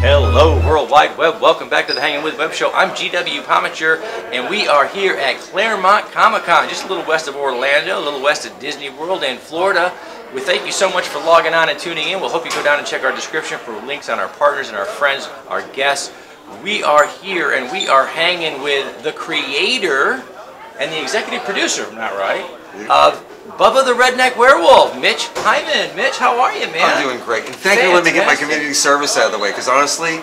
Hello, World Wide Web. Welcome back to the Hangin With Web Show. I'm GW Pomature, and we are here at Claremont Comic-Con, just a little west of Orlando, a little west of Disney World in Florida. We thank you so much for logging on and tuning in. We'll hope you go down and check our description for links on our partners and our friends, our guests. We are here, and we are hanging with the creator and the executive producer, if I'm not right, of Bubba the Redneck Werewolf, Mitch Hyman. Mitch, how are you, man? I'm doing great. And thank you for letting me get my community service out of the way, because honestly,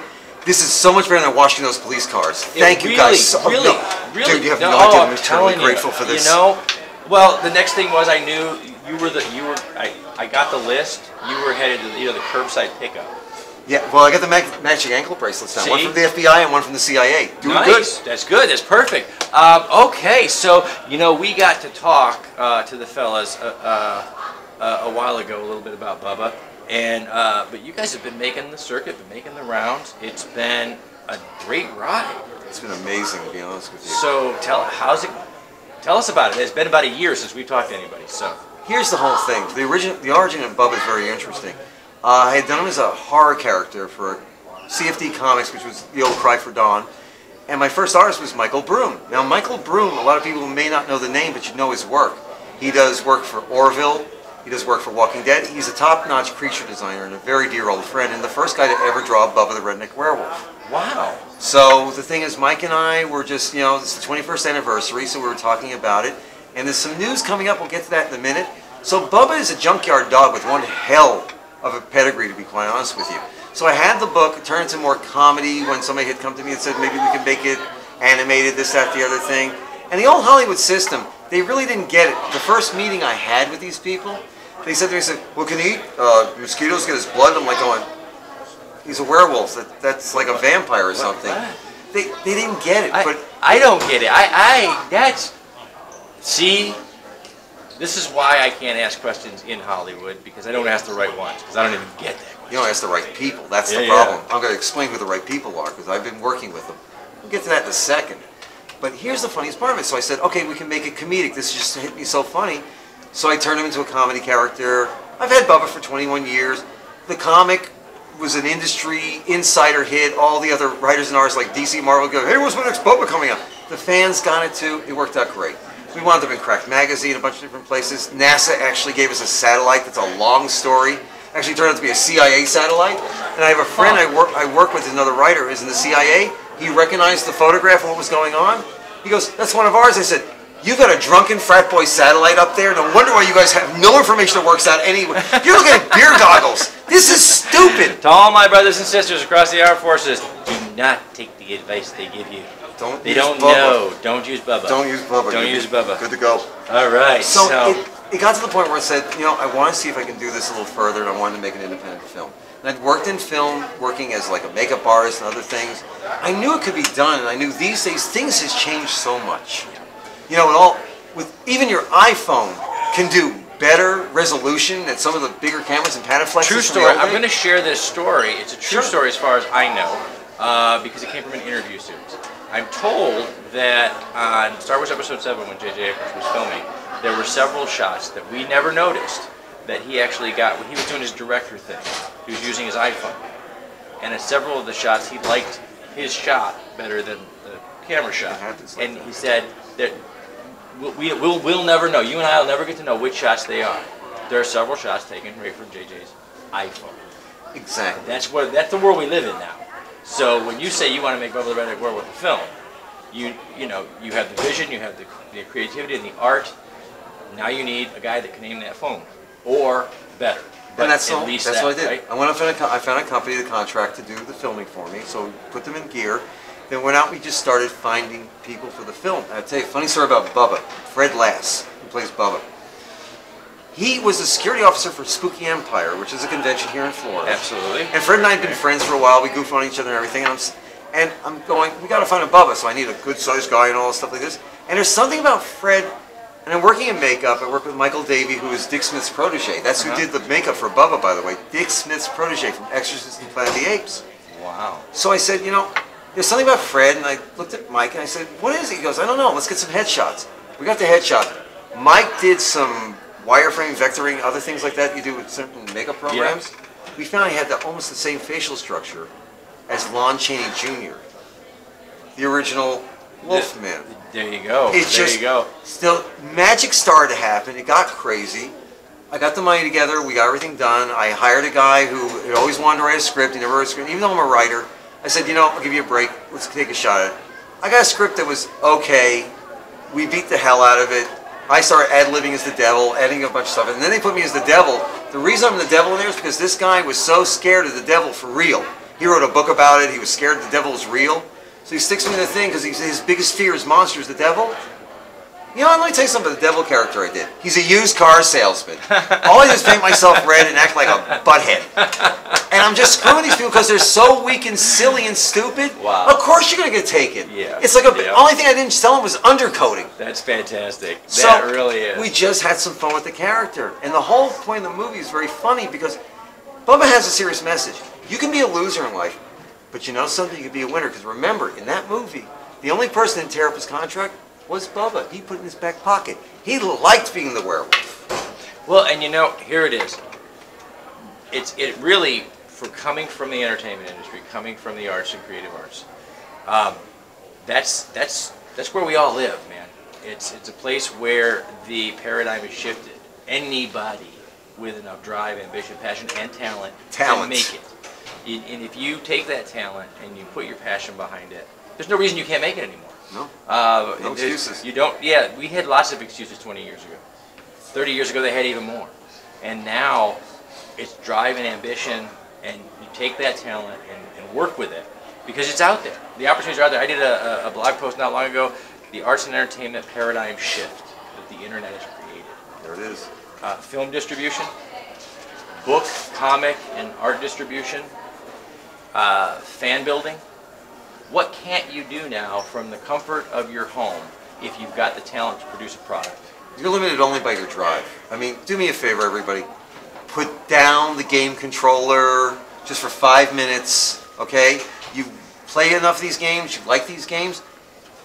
this is so much better than washing those police cars. Thank you guys so much. Really? Dude, you have no idea. I'm eternally grateful for this. You know, well, the next thing was I knew I got the list. You were headed to the curbside pickup. Yeah, well, I got the matching ankle bracelets now. See? One from the FBI and one from the CIA. Doing nice. Good. That's good. That's perfect. Okay, so, you know, we got to talk to the fellas a while ago a little bit about Bubba. And, but you guys have been making the circuit, been making the rounds. It's been a great ride. It's been amazing, to be honest with you. So, tell us about it. It's been about a year since we've talked to anybody, so. Here's the whole thing. The origin of Bubba is very interesting. I had done him as a horror character for CFD Comics, which was the old Cry for Dawn. And my first artist was Michael Broom. Now, Michael Broom, a lot of people may not know the name, but you know his work. He does work for Orville. He does work for Walking Dead. He's a top-notch creature designer and a very dear old friend, and the first guy to ever draw Bubba the Redneck Werewolf. Wow. So the thing is, Mike and I were just, you know, it's the 21st anniversary, so we were talking about it. And there's some news coming up. We'll get to that in a minute. So Bubba is a junkyard dog with one hell of a pedigree, to be quite honest with you. So I had the book. It turned into more comedy when somebody had come to me and said, maybe we can make it animated, this, that, the other thing. And the old Hollywood system, they really didn't get it. The first meeting I had with these people, they said to me, well, can he eat mosquitoes, get his blood? I'm like going, he's a werewolf. That's like a vampire or something. They didn't get it. But I don't get it. See, this is why I can't ask questions in Hollywood, because I don't ask the right ones, because I don't even get that question. You don't ask the right people. That's the problem. I'm going to explain who the right people are, because I've been working with them. We'll get to that in a second. But here's the funniest part of it. So I said, okay, we can make it comedic. This just hit me so funny. So I turned him into a comedy character. I've had Bubba for 21 years. The comic was an industry insider hit. All the other writers and artists like DC, Marvel go, hey, when's my next Bubba coming out? The fans got it too. It worked out great. We wound up in Cracked Magazine, a bunch of different places. NASA actually gave us a satellite that's a long story. Actually turned out to be a CIA satellite. And I have a friend I work with, another writer, is in the CIA. He recognized the photograph and what was going on. He goes, that's one of ours. I said, you got a drunken frat boy satellite up there? No wonder why you guys have no information that works out anyway. You're looking at beer goggles. This is stupid. To all my brothers and sisters across the armed forces, do not take the advice they give you. They don't know. Don't use Bubba. Don't use Bubba. Don't use Bubba. Good to go. All right. So it got to the point where I said, you know, I want to see if I can do this a little further, and I wanted to make an independent film. And I'd worked in film, working as like a makeup artist and other things. I knew it could be done, and I knew these days things has changed so much. You know, even your iPhone can do better resolution than some of the bigger cameras and Panaflex. True story. I'm going to share this story. It's a true story as far as I know, because it came from an interview series. I'm told that on Star Wars Episode 7, when J.J. Abrams was filming, there were several shots that we never noticed that he actually got when he was doing his director thing. He was using his iPhone. And in several of the shots, he liked his shot better than the camera shot. And he said that we'll never know. You and I will never get to know which shots they are. There are several shots taken right from JJ's iPhone. Exactly. That's the world we live in now. So when you say you want to make Bubba the Redneck Werewolf a film, you know you have the vision, you have the creativity and the art. Now you need a guy that can aim that phone, or better. But and that's what I did. Right? I found a company the contract to do the filming for me, so we put them in gear. Then went out. We just started finding people for the film. I'll tell you a funny story about Bubba. Fred Lass, who plays Bubba. He was a security officer for Spooky Empire, which is a convention here in Florida. Absolutely. And Fred and I had been friends for a while. We goofed on each other and everything. And I'm going, we got to find a Bubba, so I need a good-sized guy and all this stuff like this. And there's something about Fred, and I'm working in makeup. I work with Michael Davey, who is Dick Smith's protege. That's who did the makeup for Bubba, by the way. Dick Smith's protege from Exorcist and Planet of the Apes. Wow. So I said, you know, there's something about Fred, and I looked at Mike, and I said, what is it? He goes, I don't know, let's get some headshots. We got the headshot. Mike did some wireframe, vectoring, other things like that you do with certain makeup programs. Yeah. We found he had almost the same facial structure as Lon Chaney Jr., the original Wolfman. There you go. There you go. Still, magic started to happen. It got crazy. I got the money together. We got everything done. I hired a guy who had always wanted to write a script. He never wrote a script. Even though I'm a writer, I said, you know, I'll give you a break. Let's take a shot at it. I got a script that was okay. We beat the hell out of it. I started ad-libbing as the devil, adding a bunch of stuff, and then they put me as the devil. The reason I'm the devil in there is because this guy was so scared of the devil for real. He wrote a book about it. He was scared the devil was real. So he sticks me in the thing because his biggest fear is monsters, the devil. You know, let me tell you something about the devil character I did. He's a used car salesman. All I do is paint myself red and act like a butthead. And I'm just screwing these people because they're so weak and silly and stupid. Wow. Of course you're going to get taken. Yeah. It's like the only thing I didn't tell him was undercoating. That's fantastic. So that really is. We just had some fun with the character. And the whole point of the movie is very funny because Bubba has a serious message. You can be a loser in life, but you know something? You can be a winner. Because remember, in that movie, the only person that tear up his contract was Bubba. He put it in his back pocket. He liked being the werewolf. Well, and you know, here it is. It really, for coming from the entertainment industry, coming from the arts and creative arts, that's where we all live, man. It's a place where the paradigm is shifted. Anybody with enough drive, ambition, passion, and talent can make it. And if you take that talent and you put your passion behind it, there's no reason you can't make it anymore. No. No excuses. You don't. Yeah, we had lots of excuses 20 years ago. 30 years ago, they had even more. And now, it's drive and ambition, and you take that talent and work with it because it's out there. The opportunities are out there. I did a blog post not long ago. The arts and entertainment paradigm shift that the internet has created. There it is. Film distribution, book, comic, and art distribution, fan building. What can't you do now from the comfort of your home if you've got the talent to produce a product? You're limited only by your drive. I mean, do me a favor, everybody. Put down the game controller just for 5 minutes, okay? You play enough of these games, you like these games,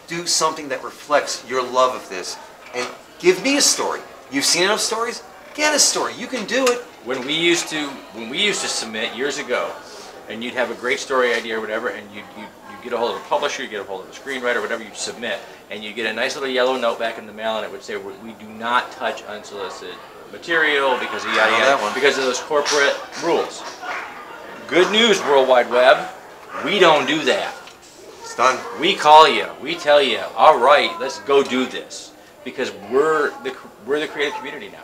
do something that reflects your love of this. And give me a story. You've seen enough stories? Get a story. You can do it. When we used to submit years ago, and you'd have a great story idea or whatever, and you get a hold of a publisher, you get a hold of a screenwriter, whatever you submit, and you get a nice little yellow note back in the mail, and it would say, we do not touch unsolicited material because of yada yada, because of those corporate rules. Good news, World Wide Web, we don't do that. It's done. We call you, we tell you, all right, let's go do this, because we're the creative community now.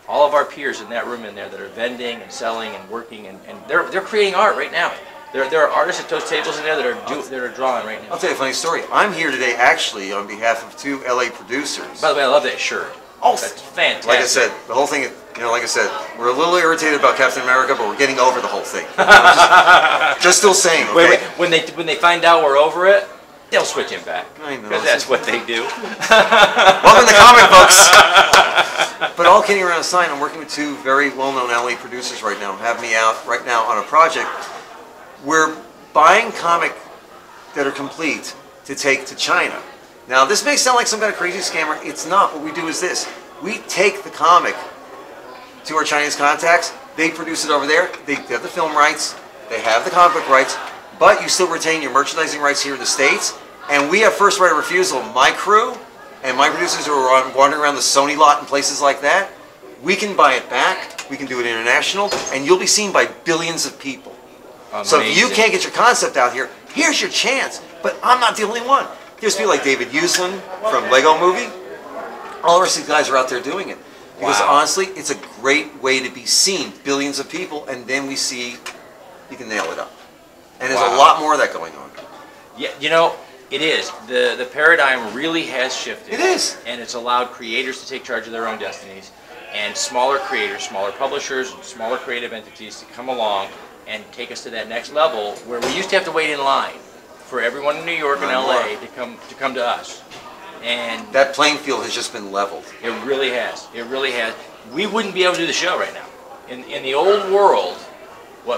All of our peers in that room in there that are vending and selling and working, and they're creating art right now. There are artists at those tables in there that are drawing right now. I'll tell you a funny story. I'm here today actually on behalf of 2 LA producers. By the way, I love that shirt. Oh, that's fantastic. Like I said, the whole thing, you know, like I said, we're a little irritated about Captain America, but we're getting over the whole thing. Just still saying, okay? Wait, when they find out we're over it, they'll switch him back. I know. Because that's what they do. Welcome to comic books. But all kidding around aside, I'm working with 2 very well-known LA producers right now, have me out right now on a project. We're buying comic that are complete to take to China. Now, this may sound like some kind of crazy scammer. It's not. What we do is this. We take the comic to our Chinese contacts. They produce it over there. They have the film rights. They have the comic book rights. But you still retain your merchandising rights here in the States. And we have first right of refusal. My crew and my producers who are wandering around the Sony lot and places like that, we can buy it back. We can do it international. And you'll be seen by billions of people. Amazing. So if you can't get your concept out here, here's your chance. But I'm not the only one. There's people like David Uslan from Lego Movie. All the rest of these guys are out there doing it. Because honestly, it's a great way to be seen. Billions of people, and then we see you can nail it up. And there's a lot more of that going on. Yeah, you know, it is. The paradigm really has shifted. It is. And it's allowed creators to take charge of their own destinies, and smaller creators, smaller publishers, and smaller creative entities to come along and take us to that next level where we used to have to wait in line for everyone in New York and LA to come to us. And that playing field has just been leveled. It really has. It really has. We wouldn't be able to do the show right now. In the old world,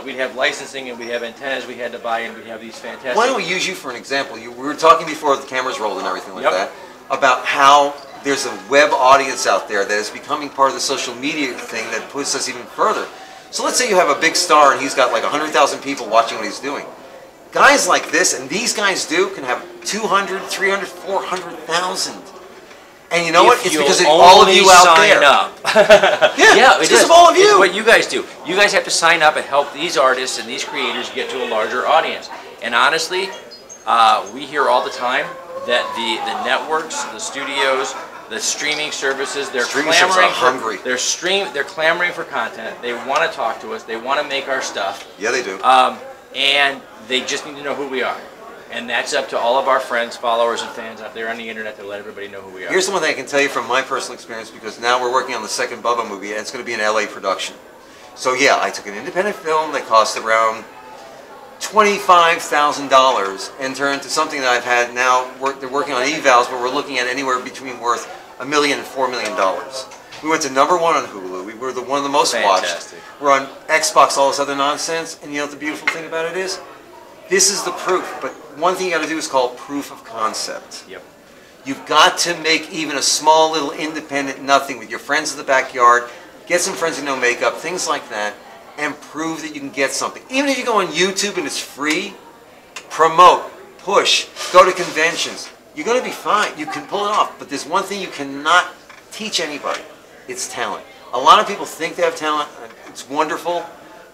we'd have licensing and we'd have antennas we had to buy and we'd have these fantastic... Why don't we use you for an example? We were talking before the cameras rolled and everything like that, about how there's a web audience out there that is becoming part of the social media thing that puts us even further. So let's say you have a big star and he's got like 100,000 people watching what he's doing. Guys like this, and these guys can have 200, 300, 400,000. And you know what? It's because of all of you out there. Yeah, it's because of all of you. It's what you guys do. You guys have to sign up and help these artists and these creators get to a larger audience. And honestly, we hear all the time that the networks, the studios, the streaming services, they're clamoring they're clamoring for content. They want to talk to us. They want to make our stuff. Yeah, they do. And they just need to know who we are. And that's up to all of our friends, followers, and fans out there on the internet to let everybody know who we are. Here's one thing I can tell you from my personal experience, because now we're working on the second Bubba movie, and it's going to be an LA production. So yeah, I took an independent film that cost around $25,000 and turned into something that I've had now. They're working on evals, but we're looking at anywhere between worth $1 million and $4 million. We went to #1 on Hulu. We were one of the most watched. We're on Xbox, all this other nonsense. And you know what the beautiful thing about it is? This is the proof. But one thing you got to do is called proof of concept. Yep. You've got to make even a small little independent nothing with your friends in the backyard. Get some friends who know makeup, things like that, and prove that you can get something. Even if you go on YouTube and it's free, promote, push, go to conventions. You're going to be fine. You can pull it off. But there's one thing you cannot teach anybody. It's talent. A lot of people think they have talent. It's wonderful.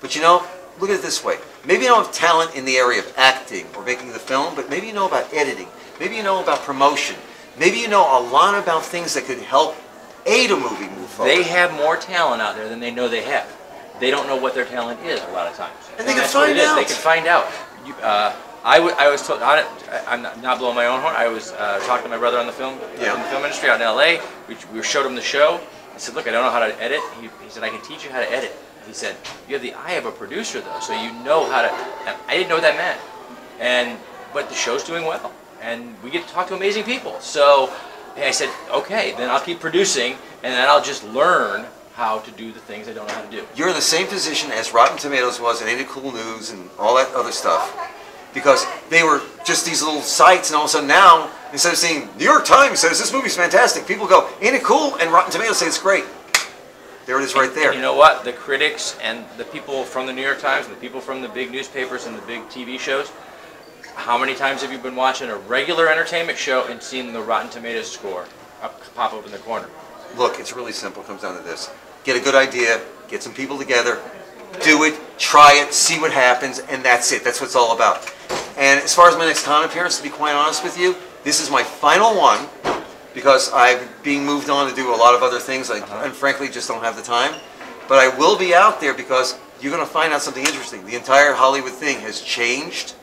But you know, look at it this way. Maybe you don't have talent in the area of acting or making the film, but maybe you know about editing. Maybe you know about promotion. Maybe you know a lot about things that could help aid a movie move forward. They have more talent out there than they know they have. They don't know what their talent is a lot of times. And they can find out. They can find out. I was told, I'm not blowing my own horn, I was talking to my brother on the film, in the film industry out in LA. We showed him the show. I said, look, I don't know how to edit. He said, I can teach you how to edit. He said, you have the eye of a producer, though, so you know how to... And I didn't know what that meant. But the show's doing well, and we get to talk to amazing people. So I said, okay, then I'll keep producing, and then I'll just learn how to do the things I don't know how to do. You're in the same position as Rotten Tomatoes was and Ain't It Cool News and all that other stuff. Because they were just these little sites, and all of a sudden now, instead of saying, New York Times says this movie's fantastic, people go, ain't it cool? And Rotten Tomatoes say it's great. There it is right there. And you know what? The critics and the people from the New York Times, and the people from the big newspapers and the big TV shows, how many times have you been watching a regular entertainment show and seen the Rotten Tomatoes score pop up in the corner? Look, it's really simple. It comes down to this. Get a good idea, get some people together, do it, try it, see what happens, and that's it. That's what it's all about. And as far as my next con appearance, to be quite honest with you, this is my final one, because I'm being moved on to do a lot of other things. And frankly, just don't have the time. But I will be out there because you're going to find out something interesting. The entire Hollywood thing has changed.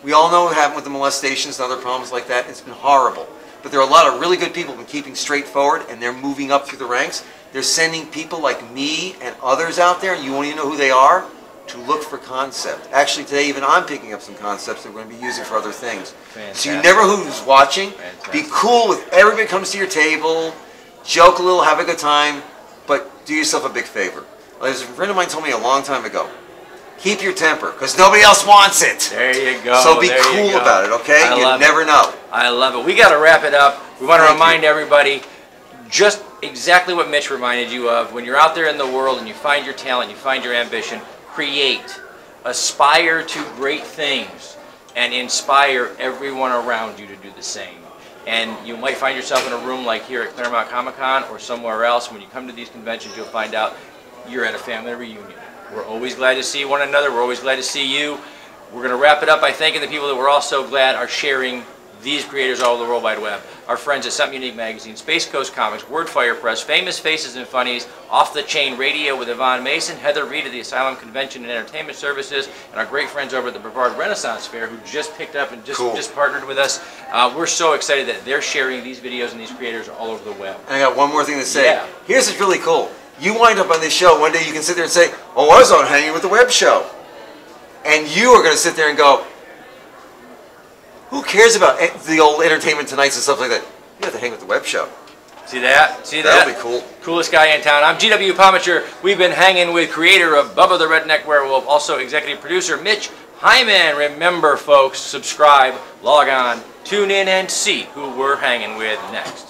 We all know what happened with the molestations and other problems like that. It's been horrible. But there are a lot of really good people who've been keeping straight forward, and they're moving up through the ranks. They're sending people like me and others out there, and you won't even know who they are, to look for concept. Actually, today even I'm picking up some concepts that we're going to be using for other things. Fantastic. So you never know who's watching. Fantastic. Be cool with everybody comes to your table, joke a little, have a good time, but do yourself a big favor. As a friend of mine told me a long time ago, keep your temper, because nobody else wants it. There you go. So be cool about it, okay? You never know. I love it. We got to wrap it up. We want to remind everybody just exactly what Mitch reminded you of. When you're out there in the world and you find your talent, you find your ambition, create, aspire to great things, and inspire everyone around you to do the same. And you might find yourself in a room like here at Claremont Comic-Con or somewhere else. When you come to these conventions, you'll find out you're at a family reunion. We're always glad to see one another. We're always glad to see you. We're going to wrap it up by thanking the people that we're all so glad are sharing these creators all over the World Wide Web. Our friends at Something Unique Magazine, Space Coast Comics, Wordfire Press, Famous Faces and Funnies, Off the Chain Radio with Yvonne Mason, Heather Reed of the Asylum Convention and Entertainment Services, and our great friends over at the Brevard Renaissance Fair who just picked up and just partnered with us. We're so excited that they're sharing these videos and these creators all over the web. And I got one more thing to say. Yeah. Here's what's really cool. You wind up on this show, one day you can sit there and say, oh, I was on Hanging With the Web Show. And you are going to sit there and go, who cares about the old Entertainment Tonights and stuff like that? Yeah, have to hang with the Web Show. See that? See that? That'll be cool. Coolest guy in town. I'm GW Pomacher. We've been hanging with creator of Bubba the Redneck Werewolf, also executive producer Mitch Hyman. Remember, folks, subscribe, log on, tune in, and see who we're hanging with next.